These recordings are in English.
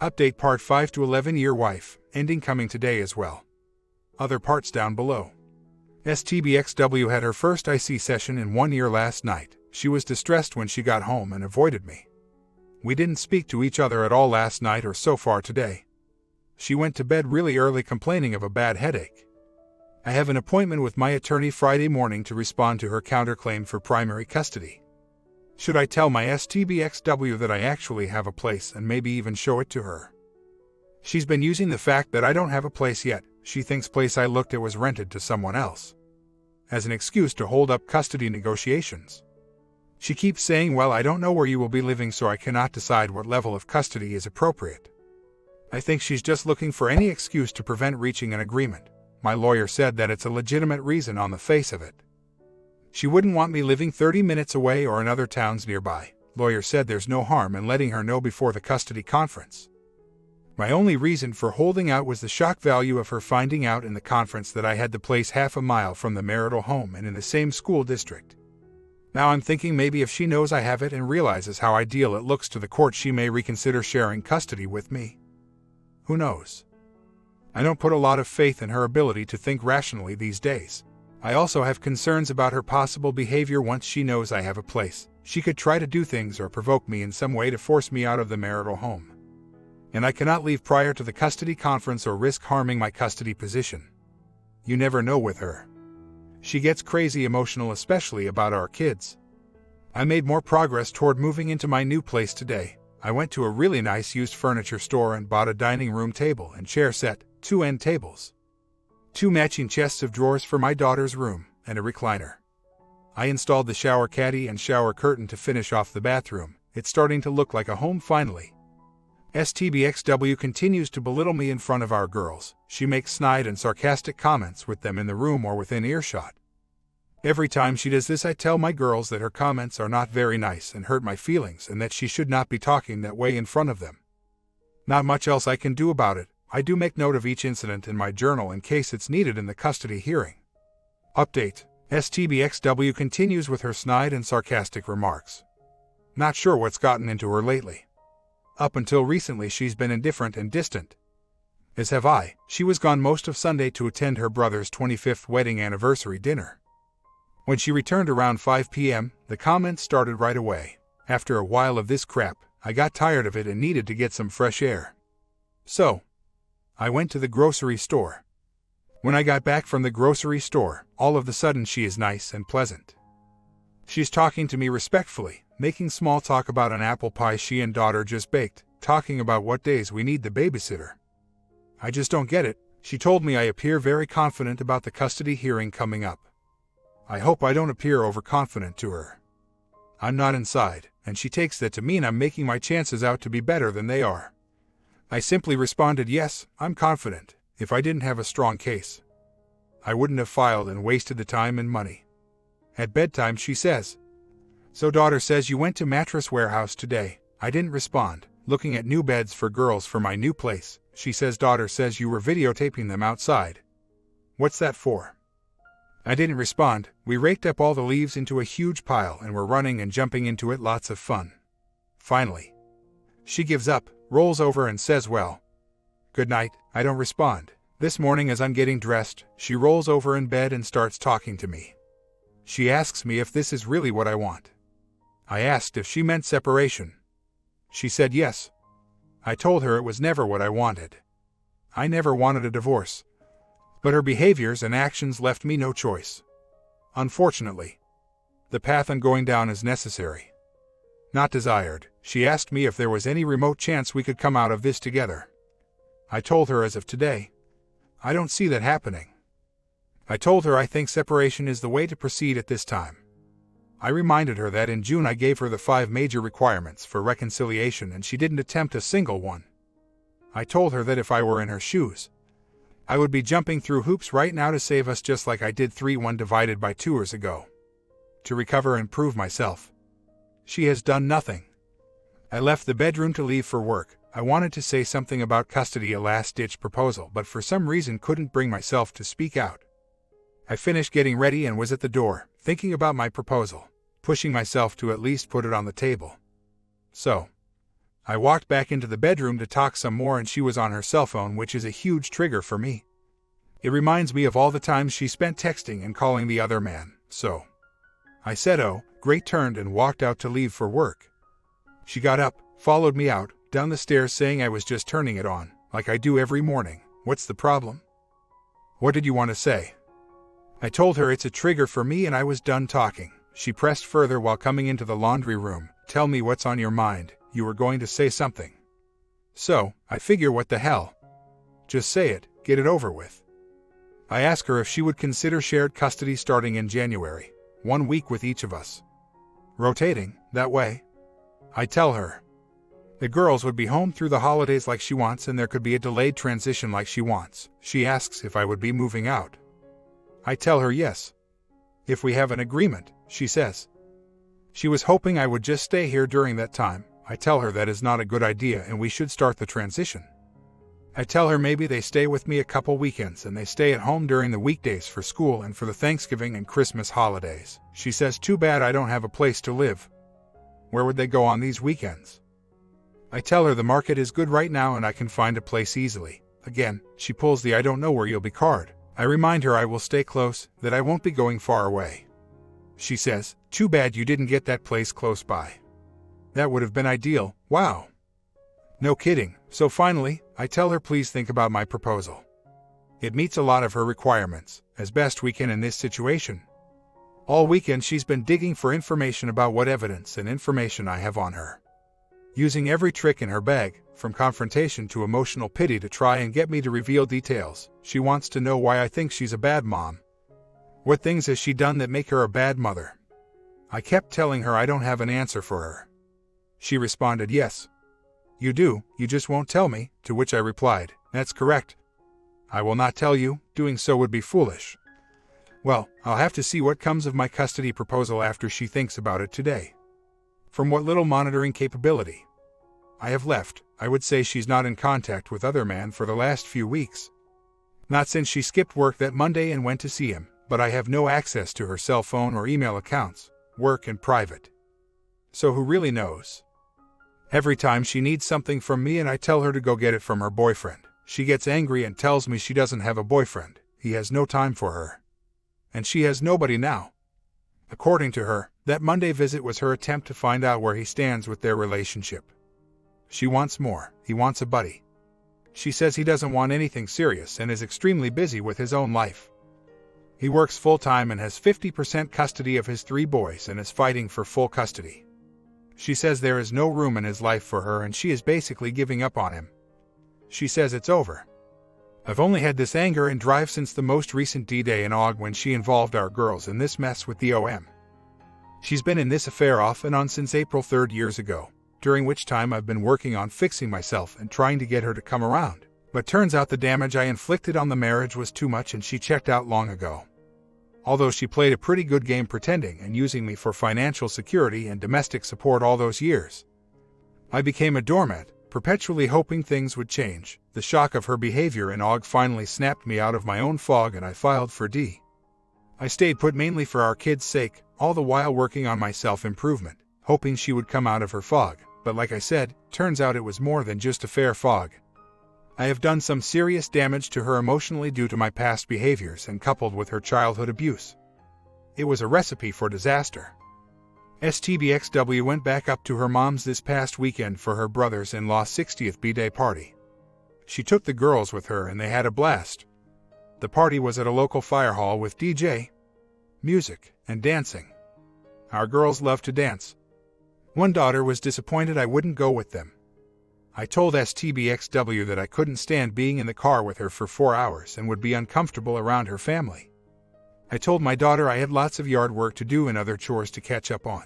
Update Part 5 to 11-year wife, ending coming today as well. Other parts down below. STBXW had her first IC session in 1 year last night. She was distressed when she got home and avoided me. We didn't speak to each other at all last night or so far today. She went to bed really early complaining of a bad headache. I have an appointment with my attorney Friday morning to respond to her counterclaim for primary custody. Should I tell my STBXW that I actually have a place and maybe even show it to her? She's been using the fact that I don't have a place yet, she thinks place I looked at was rented to someone else, as an excuse to hold up custody negotiations. She keeps saying, well, I don't know where you will be living, so I cannot decide what level of custody is appropriate. I think she's just looking for any excuse to prevent reaching an agreement. My lawyer said that it's a legitimate reason on the face of it. She wouldn't want me living 30 minutes away or in other towns nearby. Lawyer said there's no harm in letting her know before the custody conference. My only reason for holding out was the shock value of her finding out in the conference that I had the place half a mile from the marital home and in the same school district. Now I'm thinking maybe if she knows I have it and realizes how ideal it looks to the court, she may reconsider sharing custody with me. Who knows? I don't put a lot of faith in her ability to think rationally these days. I also have concerns about her possible behavior once she knows I have a place. She could try to do things or provoke me in some way to force me out of the marital home. And I cannot leave prior to the custody conference or risk harming my custody position. You never know with her. She gets crazy emotional, especially about our kids. I made more progress toward moving into my new place today. I went to a really nice used furniture store and bought a dining room table and chair set, 2 end tables, 2 matching chests of drawers for my daughter's room, and a recliner. I installed the shower caddy and shower curtain to finish off the bathroom. It's starting to look like a home finally. STBXW continues to belittle me in front of our girls. She makes snide and sarcastic comments with them in the room or within earshot. Every time she does this, I tell my girls that her comments are not very nice and hurt my feelings and that she should not be talking that way in front of them. Not much else I can do about it. I do make note of each incident in my journal in case it's needed in the custody hearing. Update. STBXW continues with her snide and sarcastic remarks. Not sure what's gotten into her lately. Up until recently she's been indifferent and distant. As have I. She was gone most of Sunday to attend her brother's 25th wedding anniversary dinner. When she returned around 5 p.m., the comments started right away. After a while of this crap, I got tired of it and needed to get some fresh air. So, I went to the grocery store. When I got back from the grocery store, all of a sudden she is nice and pleasant. She's talking to me respectfully, making small talk about an apple pie she and daughter just baked, talking about what days we need the babysitter. I just don't get it. She told me I appear very confident about the custody hearing coming up. I hope I don't appear overconfident to her. I'm not inside, and she takes that to mean I'm making my chances out to be better than they are. I simply responded, yes, I'm confident. If I didn't have a strong case, I wouldn't have filed and wasted the time and money. At bedtime she says, so daughter says you went to Mattress Warehouse today. I didn't respond. Looking at new beds for girls for my new place. She says daughter says you were videotaping them outside. What's that for? I didn't respond. We raked up all the leaves into a huge pile and were running and jumping into it, lots of fun. Finally, she gives up, rolls over and says, well, good night. I don't respond. This morning as I'm getting dressed, she rolls over in bed and starts talking to me. She asks me if this is really what I want. I asked if she meant separation. She said yes. I told her it was never what I wanted. I never wanted a divorce. But her behaviors and actions left me no choice. Unfortunately, the path I'm going down is necessary, not desired. She asked me if there was any remote chance we could come out of this together. I told her as of today, I don't see that happening. I told her I think separation is the way to proceed at this time. I reminded her that in June I gave her the 5 major requirements for reconciliation and she didn't attempt a single one. I told her that if I were in her shoes, I would be jumping through hoops right now to save us just like I did 3-1 divided by 2 years ago. To recover and prove myself. She has done nothing. I left the bedroom to leave for work. I wanted to say something about custody, a last-ditch proposal, but for some reason couldn't bring myself to speak out. I finished getting ready and was at the door, thinking about my proposal, pushing myself to at least put it on the table. So, I walked back into the bedroom to talk some more and she was on her cell phone, which is a huge trigger for me. It reminds me of all the times she spent texting and calling the other man, so I said, "Oh, great," turned and walked out to leave for work. She got up, followed me out, down the stairs saying I was just turning it on, like I do every morning. What's the problem? What did you want to say? I told her it's a trigger for me and I was done talking. She pressed further while coming into the laundry room. Tell me what's on your mind. You were going to say something. So, I figure what the hell. Just say it, get it over with. I ask her if she would consider shared custody starting in January, 1 week with each of us. Rotating, that way. I tell her the girls would be home through the holidays like she wants and there could be a delayed transition like she wants. She asks if I would be moving out. I tell her yes. If we have an agreement, she says. She was hoping I would just stay here during that time. I tell her that is not a good idea and we should start the transition. I tell her maybe they stay with me a couple weekends and they stay at home during the weekdays for school and for the Thanksgiving and Christmas holidays. She says, too bad I don't have a place to live. Where would they go on these weekends? I tell her the market is good right now and I can find a place easily. Again, she pulls the "I don't know where you'll be" card. I remind her I will stay close, that I won't be going far away. She says, too bad you didn't get that place close by. That would have been ideal. Wow. No kidding. So finally, I tell her please think about my proposal. It meets a lot of her requirements, as best we can in this situation. All weekend she's been digging for information about what evidence and information I have on her. Using every trick in her bag, from confrontation to emotional pity to try and get me to reveal details. She wants to know why I think she's a bad mom. What things has she done that make her a bad mother? I kept telling her I don't have an answer for her. She responded, yes. You do, you just won't tell me, to which I replied, that's correct. I will not tell you, doing so would be foolish. Well, I'll have to see what comes of my custody proposal after she thinks about it today. From what little monitoring capability I have left, I would say she's not in contact with other man for the last few weeks. Not since she skipped work that Monday and went to see him, but I have no access to her cell phone or email accounts, work and private. So who really knows? Every time she needs something from me and I tell her to go get it from her boyfriend, she gets angry and tells me she doesn't have a boyfriend, he has no time for her. And she has nobody now. According to her, that Monday visit was her attempt to find out where he stands with their relationship. She wants more, he wants a buddy. She says he doesn't want anything serious and is extremely busy with his own life. He works full-time and has 50% custody of his 3 boys and is fighting for full custody. She says there is no room in his life for her and she is basically giving up on him. She says it's over. I've only had this anger and drive since the most recent D-Day in Aug when she involved our girls in this mess with the OM. She's been in this affair off and on since April 3rd years ago, during which time I've been working on fixing myself and trying to get her to come around. But turns out the damage I inflicted on the marriage was too much and she checked out long ago. Although she played a pretty good game pretending and using me for financial security and domestic support all those years. I became a doormat, perpetually hoping things would change. The shock of her behavior in Aug finally snapped me out of my own fog and I filed for D. I stayed put mainly for our kids' sake, all the while working on my self-improvement, hoping she would come out of her fog. But like I said, turns out it was more than just a fair fog. I have done some serious damage to her emotionally due to my past behaviors and coupled with her childhood abuse. It was a recipe for disaster. STBXW went back up to her mom's this past weekend for her brother's-in-law's 60th B-Day party. She took the girls with her and they had a blast. The party was at a local fire hall with DJ, music, and dancing. Our girls love to dance. One daughter was disappointed I wouldn't go with them. I told STBXW that I couldn't stand being in the car with her for 4 hours and would be uncomfortable around her family. I told my daughter I had lots of yard work to do and other chores to catch up on.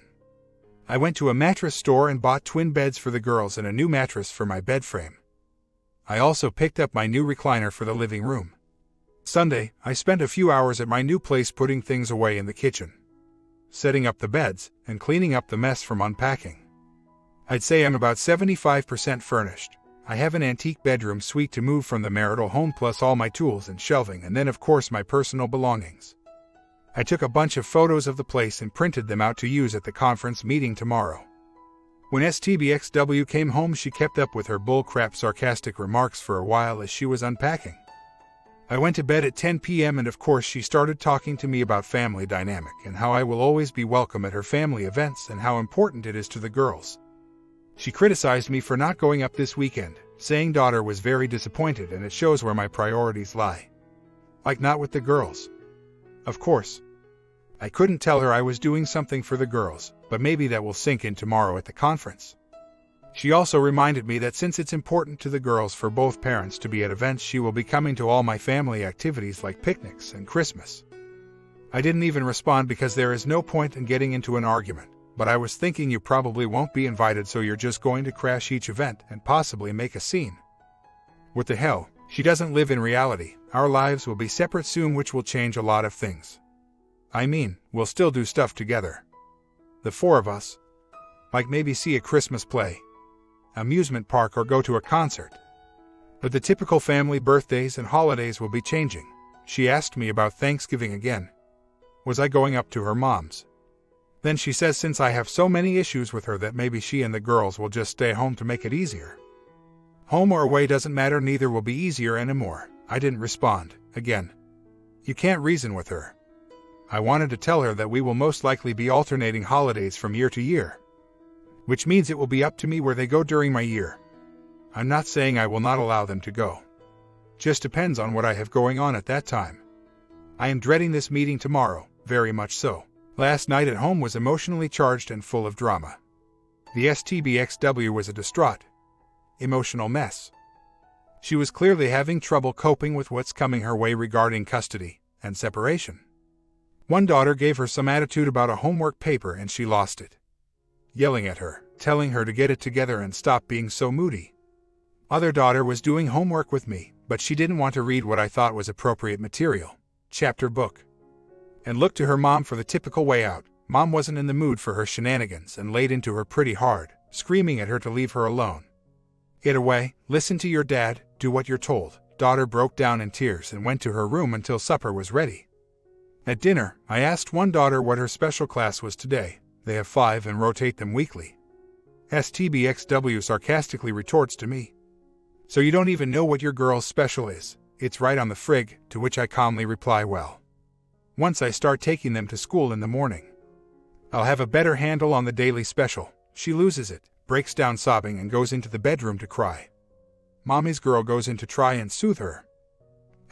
I went to a mattress store and bought twin beds for the girls and a new mattress for my bed frame. I also picked up my new recliner for the living room. Sunday, I spent a few hours at my new place putting things away in the kitchen, setting up the beds, and cleaning up the mess from unpacking. I'd say I'm about 75% furnished. I have an antique bedroom suite to move from the marital home plus all my tools and shelving and then of course my personal belongings. I took a bunch of photos of the place and printed them out to use at the conference meeting tomorrow. When STBXW came home, she kept up with her bullcrap sarcastic remarks for a while as she was unpacking. I went to bed at 10 p.m. and of course she started talking to me about family dynamic and how I will always be welcome at her family events and how important it is to the girls. She criticized me for not going up this weekend, saying daughter was very disappointed and it shows where my priorities lie. Like not with the girls. Of course. I couldn't tell her I was doing something for the girls, but maybe that will sink in tomorrow at the conference. She also reminded me that since it's important to the girls for both parents to be at events, she will be coming to all my family activities like picnics and Christmas. I didn't even respond because there is no point in getting into an argument, but I was thinking you probably won't be invited, so you're just going to crash each event and possibly make a scene. What the hell? She doesn't live in reality. Our lives will be separate soon, which will change a lot of things. I mean, we'll still do stuff together. The four of us. Like maybe see a Christmas play, amusement park, or go to a concert. But the typical family birthdays and holidays will be changing. She asked me about Thanksgiving again. Was I going up to her mom's? Then she says since I have so many issues with her that maybe she and the girls will just stay home to make it easier. Home or away doesn't matter, neither will be easier anymore. I didn't respond. Again. You can't reason with her. I wanted to tell her that we will most likely be alternating holidays from year to year, which means it will be up to me where they go during my year. I'm not saying I will not allow them to go. Just depends on what I have going on at that time. I am dreading this meeting tomorrow, very much so. Last night at home was emotionally charged and full of drama. The STBXW was a distraught, emotional mess. She was clearly having trouble coping with what's coming her way regarding custody and separation. One daughter gave her some attitude about a homework paper and she lost it, yelling at her, telling her to get it together and stop being so moody. Other daughter was doing homework with me, but she didn't want to read what I thought was appropriate material, chapter book, and looked to her mom for the typical way out. Mom wasn't in the mood for her shenanigans and laid into her pretty hard, screaming at her to leave her alone. Get away, listen to your dad, do what you're told. Daughter broke down in tears and went to her room until supper was ready. At dinner, I asked one daughter what her special class was today. They have 5 and rotate them weekly. STBXW sarcastically retorts to me, so you don't even know what your girl's special is? It's right on the frig, to which I calmly reply, well, once I start taking them to school in the morning, I'll have a better handle on the daily special. She loses it, breaks down sobbing and goes into the bedroom to cry. Mommy's girl goes in to try and soothe her.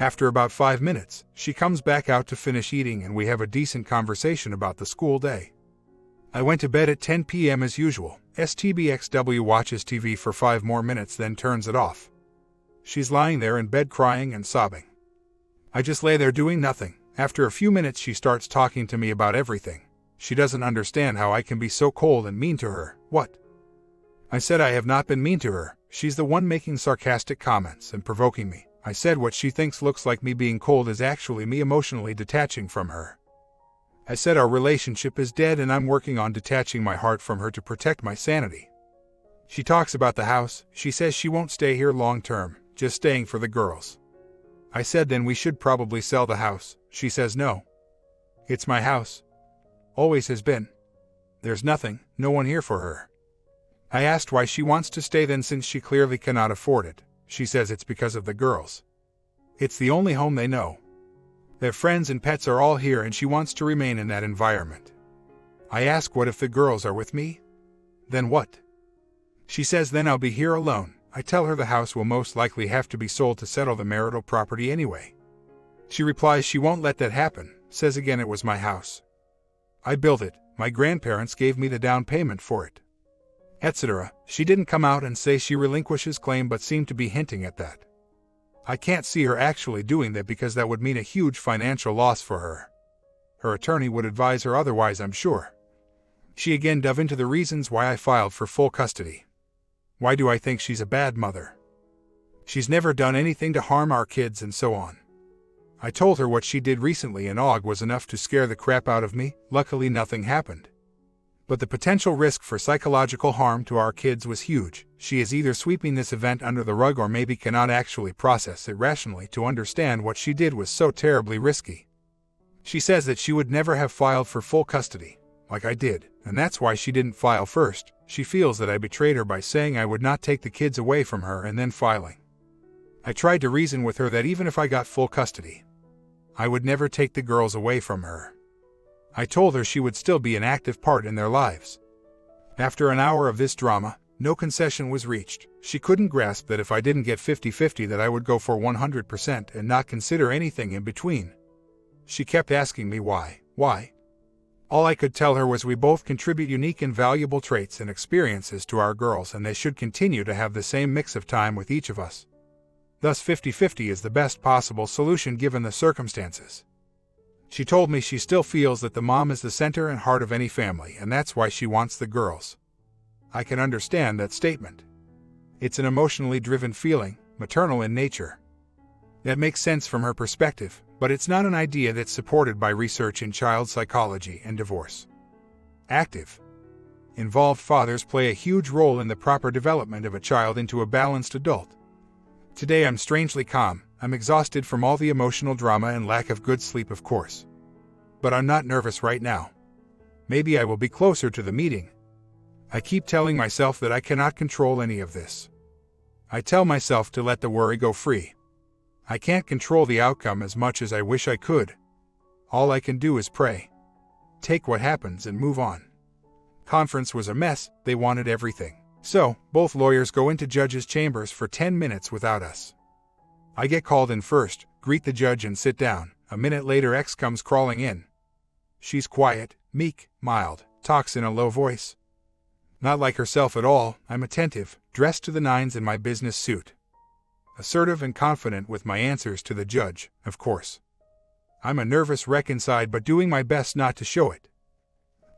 After about 5 minutes, she comes back out to finish eating and we have a decent conversation about the school day. I went to bed at 10 p.m. as usual. STBXW watches TV for 5 more minutes, then turns it off. She's lying there in bed crying and sobbing. I just lay there doing nothing. After a few minutes she starts talking to me about everything. She doesn't understand how I can be so cold and mean to her. What? I said I have not been mean to her. She's the one making sarcastic comments and provoking me. I said what she thinks looks like me being cold is actually me emotionally detaching from her. I said our relationship is dead and I'm working on detaching my heart from her to protect my sanity. She talks about the house. She says she won't stay here long term, just staying for the girls. I said then we should probably sell the house. She says no. It's my house. Always has been. There's nothing, no one here for her. I asked why she wants to stay then since she clearly cannot afford it. She says it's because of the girls. It's the only home they know. Their friends and pets are all here and she wants to remain in that environment. I ask what if the girls are with me? Then what? She says then I'll be here alone. I tell her the house will most likely have to be sold to settle the marital property anyway. She replies she won't let that happen, says again it was my house. I built it, my grandparents gave me the down payment for it, etc. She didn't come out and say she relinquishes claim but seemed to be hinting at that. I can't see her actually doing that because that would mean a huge financial loss for her. Her attorney would advise her otherwise, I'm sure. She again dove into the reasons why I filed for full custody. Why do I think she's a bad mother? She's never done anything to harm our kids and so on. I told her what she did recently in Aug was enough to scare the crap out of me. Luckily nothing happened. But the potential risk for psychological harm to our kids was huge. She is either sweeping this event under the rug or maybe cannot actually process it rationally to understand what she did was so terribly risky. She says that she would never have filed for full custody, like I did, and that's why she didn't file first. She feels that I betrayed her by saying I would not take the kids away from her and then filing. I tried to reason with her that even if I got full custody, I would never take the girls away from her. I told her she would still be an active part in their lives. After an hour of this drama, no concession was reached. She couldn't grasp that if I didn't get 50-50 that I would go for 100% and not consider anything in between. She kept asking me why. All I could tell her was we both contribute unique and valuable traits and experiences to our girls, and they should continue to have the same mix of time with each of us. Thus 50-50 is the best possible solution given the circumstances. She told me she still feels that the mom is the center and heart of any family, and that's why she wants the girls. I can understand that statement. It's an emotionally driven feeling, maternal in nature. That makes sense from her perspective, but it's not an idea that's supported by research in child psychology and divorce. Active, involved fathers play a huge role in the proper development of a child into a balanced adult. Today I'm strangely calm. I'm exhausted from all the emotional drama and lack of good sleep, of course. But I'm not nervous right now. Maybe I will be closer to the meeting. I keep telling myself that I cannot control any of this. I tell myself to let the worry go free. I can't control the outcome as much as I wish I could. All I can do is pray. Take what happens and move on. Conference was a mess. They wanted everything. So, both lawyers go into judge's chambers for 10 minutes without us. I get called in first, greet the judge and sit down. A minute later X comes crawling in. She's quiet, meek, mild, talks in a low voice. Not like herself at all. I'm attentive, dressed to the nines in my business suit. Assertive and confident with my answers to the judge, of course. I'm a nervous wreck inside, but doing my best not to show it.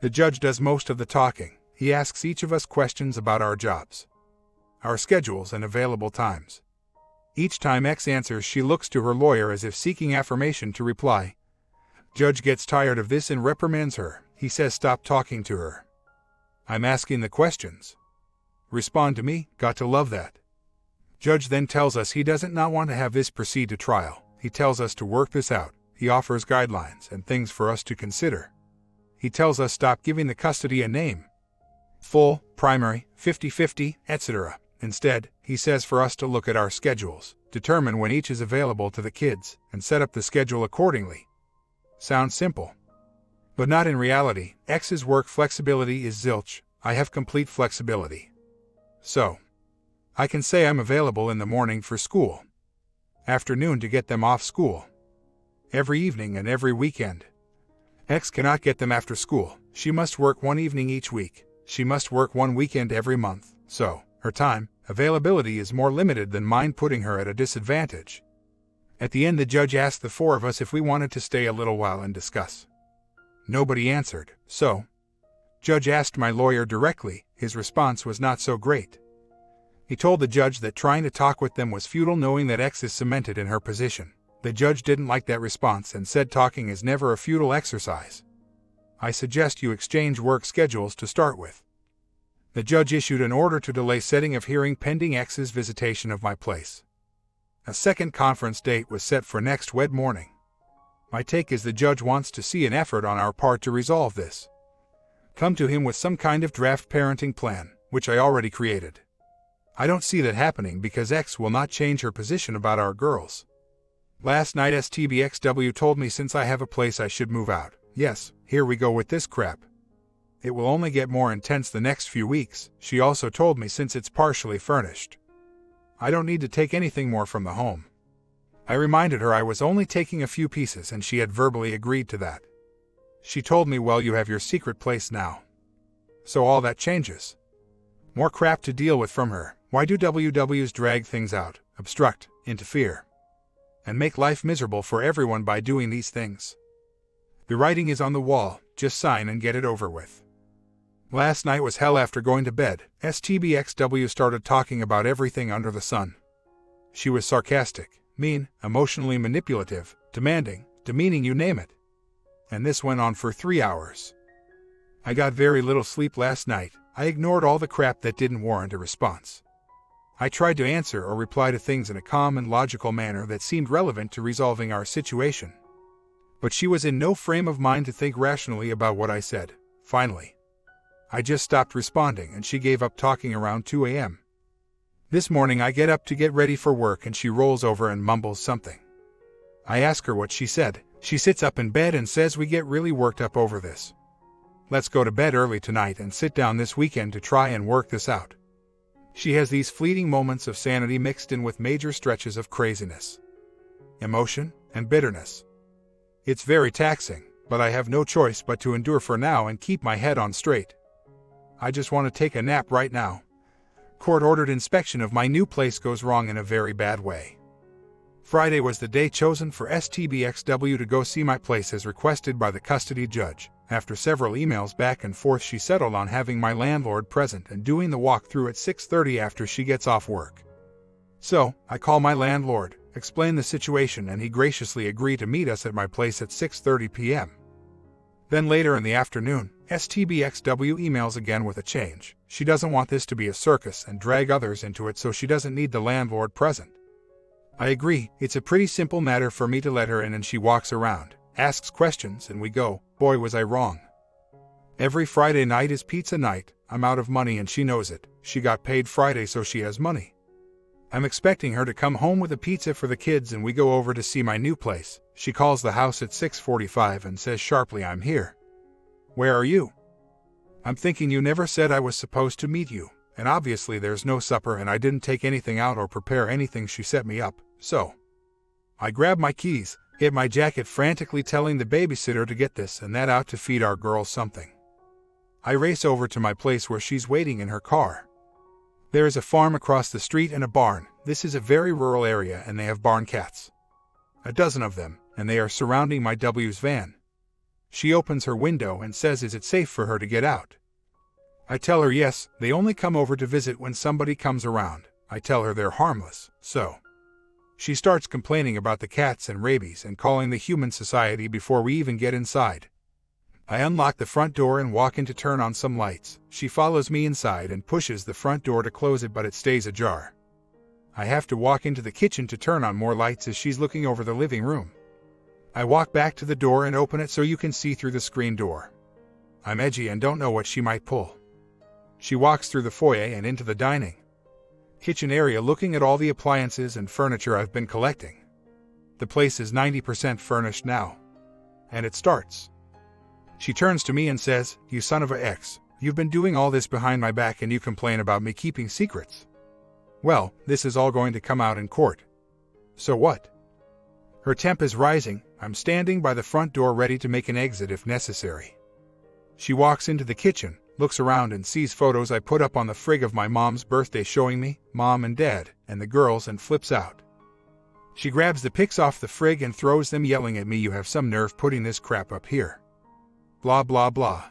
The judge does most of the talking. He asks each of us questions about our jobs, our schedules, and available times. Each time X answers, she looks to her lawyer as if seeking affirmation to reply. Judge gets tired of this and reprimands her. He says stop talking to her. I'm asking the questions. Respond to me. Got to love that. Judge then tells us he doesn't not want to have this proceed to trial. He tells us to work this out. He offers guidelines and things for us to consider. He tells us stop giving the custody a name. Full, primary, 50-50, etc. Instead, he says for us to look at our schedules, determine when each is available to the kids, and set up the schedule accordingly. Sounds simple. But not in reality. X's work flexibility is zilch. I have complete flexibility. So, I can say I'm available in the morning for school, afternoon to get them off school, every evening and every weekend. X cannot get them after school. She must work one evening each week. She must work one weekend every month, so her time availability is more limited than mine, putting her at a disadvantage. At the end, the judge asked the four of us if we wanted to stay a little while and discuss. Nobody answered, so judge asked my lawyer directly. His response was not so great. He told the judge that trying to talk with them was futile, knowing that X is cemented in her position. The judge didn't like that response and said talking is never a futile exercise. I suggest you exchange work schedules to start with. The judge issued an order to delay setting of hearing pending X's visitation of my place. A second conference date was set for next Wed morning. My take is the judge wants to see an effort on our part to resolve this. Come to him with some kind of draft parenting plan, which I already created. I don't see that happening because X will not change her position about our girls. Last night STBXW told me since I have a place I should move out. Yes, here we go with this crap. It will only get more intense the next few weeks. She also told me since it's partially furnished, I don't need to take anything more from the home. I reminded her I was only taking a few pieces and she had verbally agreed to that. She told me, well, you have your secret place now. So all that changes. More crap to deal with from her. Why do WWs drag things out, obstruct, interfere, and make life miserable for everyone by doing these things? The writing is on the wall, just sign and get it over with. Last night was hell. After going to bed, STBXW started talking about everything under the sun. She was sarcastic, mean, emotionally manipulative, demanding, demeaning, you name it. And this went on for 3 hours. I got very little sleep last night. I ignored all the crap that didn't warrant a response. I tried to answer or reply to things in a calm and logical manner that seemed relevant to resolving our situation. But she was in no frame of mind to think rationally about what I said. Finally, I just stopped responding and she gave up talking around 2 a.m. This morning I get up to get ready for work and she rolls over and mumbles something. I ask her what she said. She sits up in bed and says we get really worked up over this. Let's go to bed early tonight and sit down this weekend to try and work this out. She has these fleeting moments of sanity mixed in with major stretches of craziness, emotion, and bitterness. It's very taxing, but I have no choice but to endure for now and keep my head on straight. I just want to take a nap right now. Court-ordered inspection of my new place goes wrong in a very bad way. Friday was the day chosen for STBXW to go see my place as requested by the custody judge. After several emails back and forth, she settled on having my landlord present and doing the walkthrough at 6:30 after she gets off work. So, I call my landlord, explain the situation, and he graciously agreed to meet us at my place at 6:30 p.m. Then later in the afternoon, STBXW emails again with a change. She doesn't want this to be a circus and drag others into it, so she doesn't need the landlord present. I agree, it's a pretty simple matter for me to let her in, and she walks around, asks questions, and we go. Boy, was I wrong. Every Friday night is pizza night. I'm out of money and she knows it. She got paid Friday, so she has money. I'm expecting her to come home with a pizza for the kids and we go over to see my new place. She calls the house at 6:45 and says sharply, "I'm here." "Where are you?" "I'm thinking you never said I was supposed to meet you, and obviously there's no supper and I didn't take anything out or prepare anything." She set me up, so I grab my keys, hit my jacket, frantically telling the babysitter to get this and that out to feed our girls something. I race over to my place where she's waiting in her car. There is a farm across the street and a barn. This is a very rural area and they have barn cats. A dozen of them, and they are surrounding my W's van. She opens her window and says, "Is it safe for her to get out?" I tell her yes, they only come over to visit when somebody comes around. I tell her they're harmless, so she starts complaining about the cats and rabies and calling the Human Society before we even get inside. I unlock the front door and walk in to turn on some lights. She follows me inside and pushes the front door to close it, but it stays ajar. I have to walk into the kitchen to turn on more lights as she's looking over the living room. I walk back to the door and open it so you can see through the screen door. I'm edgy and don't know what she might pull. She walks through the foyer and into the dining kitchen area, looking at all the appliances and furniture I've been collecting. The place is 90% furnished now. And it starts. She turns to me and says, "You son of a X, you've been doing all this behind my back and you complain about me keeping secrets. Well, this is all going to come out in court. So what?" Her temp is rising. I'm standing by the front door ready to make an exit if necessary. She walks into the kitchen, looks around and sees photos I put up on the frig of my mom's birthday showing me, Mom and Dad, and the girls, and flips out. She grabs the pics off the frig and throws them, yelling at me, "You have some nerve putting this crap up here. Blah blah blah."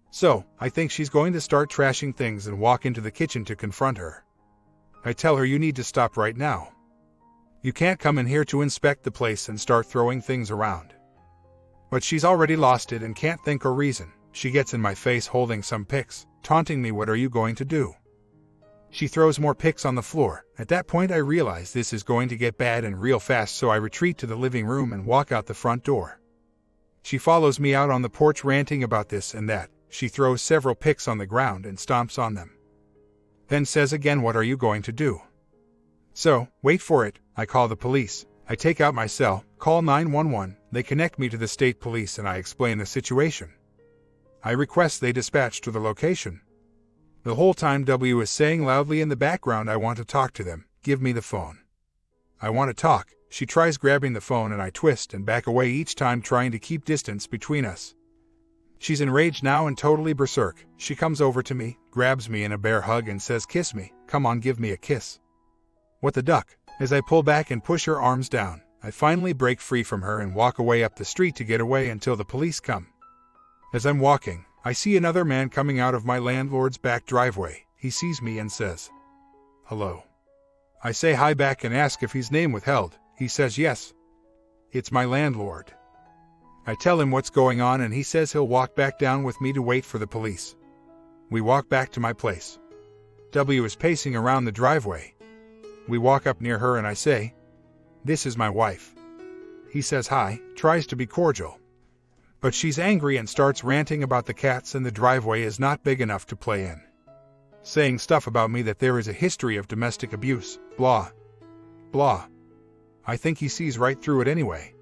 So, I think she's going to start trashing things and walk into the kitchen to confront her. I tell her, "You need to stop right now. You can't come in here to inspect the place and start throwing things around." But she's already lost it and can't think or reason. She gets in my face holding some pics, taunting me, "What are you going to do?" She throws more pics on the floor. At that point I realize this is going to get bad and real fast, so I retreat to the living room and walk out the front door. She follows me out on the porch ranting about this and that. She throws several pics on the ground and stomps on them. Then says again, "What are you going to do?" So, wait for it, I call the police. I take out my cell, call 911, they connect me to the state police and I explain the situation. I request they dispatch to the location. The whole time W is saying loudly in the background, "I want to talk to them, give me the phone." I want to talk. She tries grabbing the phone and I twist and back away each time, trying to keep distance between us. She's enraged now and totally berserk. She comes over to me, grabs me in a bear hug and says, "Kiss me, come on, give me a kiss." What the duck? As I pull back and push her arms down, I finally break free from her and walk away up the street to get away until the police come. As I'm walking, I see another man coming out of my landlord's back driveway. He sees me and says, "Hello." I say hi back and ask if his name withheld. He says yes. It's my landlord. I tell him what's going on and he says he'll walk back down with me to wait for the police. We walk back to my place. W is pacing around the driveway. We walk up near her and I say, "This is my wife." He says hi, tries to be cordial. But she's angry and starts ranting about the cats and the driveway is not big enough to play in. Saying stuff about me that there is a history of domestic abuse, blah, blah. I think he sees right through it anyway.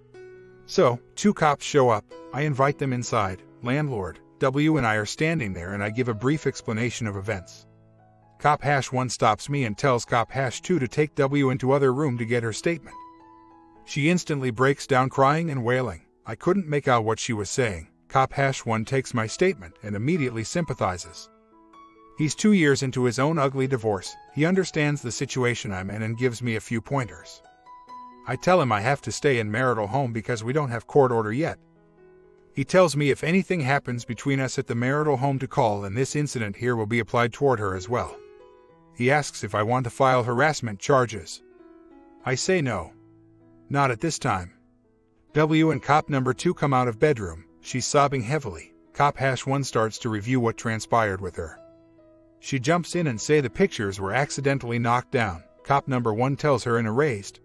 So, 2 cops show up, I invite them inside, landlord, W and I are standing there and I give a brief explanation of events. Cop #1 stops me and tells Cop #2 to take W into other room to get her statement. She instantly breaks down crying and wailing. I couldn't make out what she was saying. Cop #1 takes my statement and immediately sympathizes. He's 2 years into his own ugly divorce. He understands the situation I'm in and gives me a few pointers. I tell him I have to stay in marital home because we don't have court order yet. He tells me if anything happens between us at the marital home to call and this incident here will be applied toward her as well. He asks if I want to file harassment charges. I say no. Not at this time. W and cop #2 come out of bedroom. She's sobbing heavily. Cop #1 starts to review what transpired with her. She jumps in and say the pictures were accidentally knocked down. Cop #1 tells her in a raised,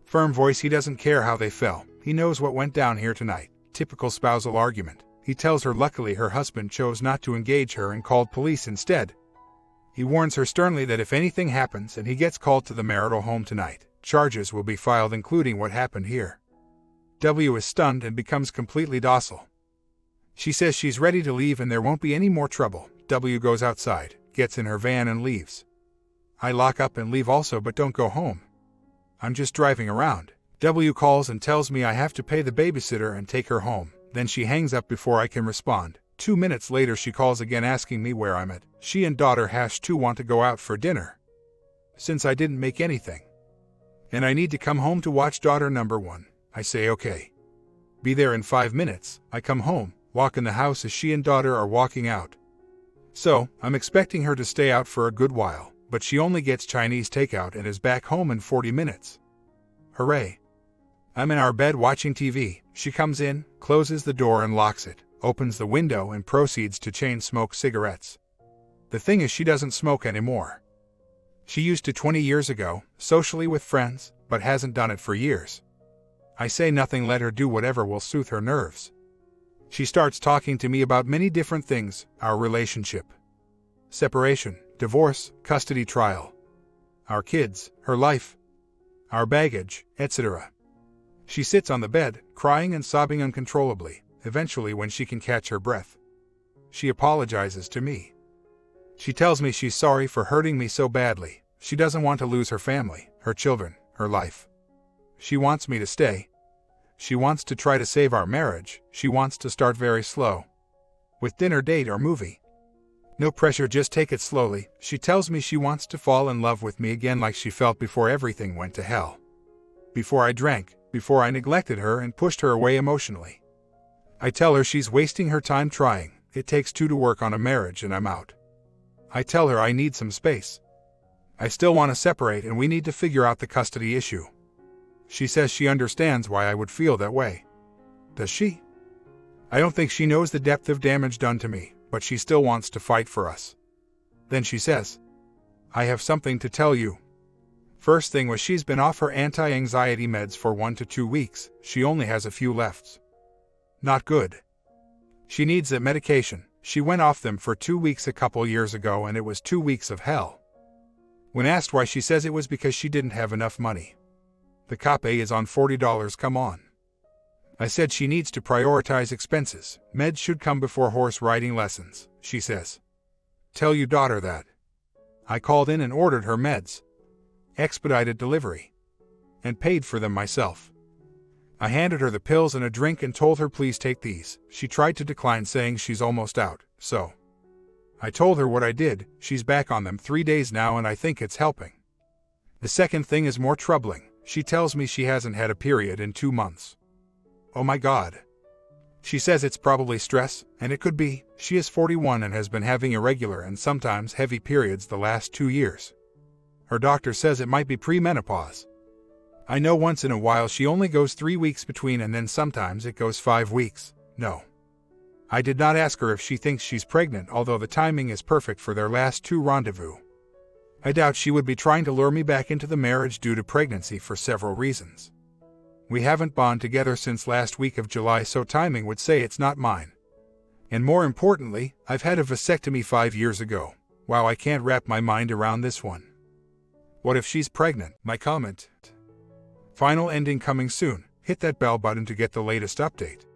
firm voice he doesn't care how they fell. He knows what went down here tonight. Typical spousal argument. He tells her luckily her husband chose not to engage her and called police instead. He warns her sternly that if anything happens and he gets called to the marital home tonight, charges will be filed including what happened here. W is stunned and becomes completely docile. She says she's ready to leave and there won't be any more trouble. W goes outside, gets in her van and leaves. I lock up and leave also but don't go home. I'm just driving around. W calls and tells me I have to pay the babysitter and take her home. Then she hangs up before I can respond. 2 minutes later she calls again asking me where I'm at. She and daughter #2 want to go out for dinner. Since I didn't make anything. And I need to come home to watch daughter #1. I say okay. Be there in 5 minutes. I come home, walk in the house as she and daughter are walking out. So, I'm expecting her to stay out for a good while, but she only gets Chinese takeout and is back home in 40 minutes. Hooray. I'm in our bed watching TV. She comes in, closes the door and locks it, opens the window and proceeds to chain smoke cigarettes. The thing is she doesn't smoke anymore. She used to 20 years ago, socially with friends, but hasn't done it for years. I say nothing, let her do whatever will soothe her nerves. She starts talking to me about many different things, our relationship, separation, divorce, custody trial, our kids, her life, our baggage, etc. She sits on the bed, crying and sobbing uncontrollably. Eventually, when she can catch her breath, she apologizes to me. She tells me she's sorry for hurting me so badly. She doesn't want to lose her family, her children, her life. She wants me to stay. She wants to try to save our marriage. She wants to start very slow. With dinner date or movie. No pressure, just take it slowly. She tells me she wants to fall in love with me again like she felt before everything went to hell. Before I drank, before I neglected her and pushed her away emotionally. I tell her she's wasting her time trying. It takes 2 to work on a marriage and I'm out. I tell her I need some space. I still want to separate and we need to figure out the custody issue. She says she understands why I would feel that way. Does she? I don't think she knows the depth of damage done to me, but she still wants to fight for us. Then she says, I have something to tell you. First thing was she's been off her anti-anxiety meds for 1 to 2 weeks. She only has a few left. Not good. She needs that medication. She went off them for 2 weeks a couple years ago and it was 2 weeks of hell. When asked why, she says it was because she didn't have enough money. The copay is on $40, come on. I said she needs to prioritize expenses. Meds should come before horse riding lessons, she says. Tell your daughter that. I called in and ordered her meds. Expedited delivery. And paid for them myself. I handed her the pills and a drink and told her please take these. She tried to decline, saying she's almost out, so. I told her what I did. She's back on them 3 days now and I think it's helping. The second thing is more troubling. She tells me she hasn't had a period in 2 months. Oh my God. She says it's probably stress, and it could be. She is 41 and has been having irregular and sometimes heavy periods the last 2 years. Her doctor says it might be premenopause. I know once in a while she only goes 3 weeks between and then sometimes it goes 5 weeks. No. I did not ask her if she thinks she's pregnant, although the timing is perfect for their last 2 rendezvous. I doubt she would be trying to lure me back into the marriage due to pregnancy for several reasons. We haven't bonded together since last week of July, so timing would say it's not mine. And more importantly, I've had a vasectomy 5 years ago. Wow, I can't wrap my mind around this one. What if she's pregnant? My comment. Final ending coming soon. Hit that bell button to get the latest update.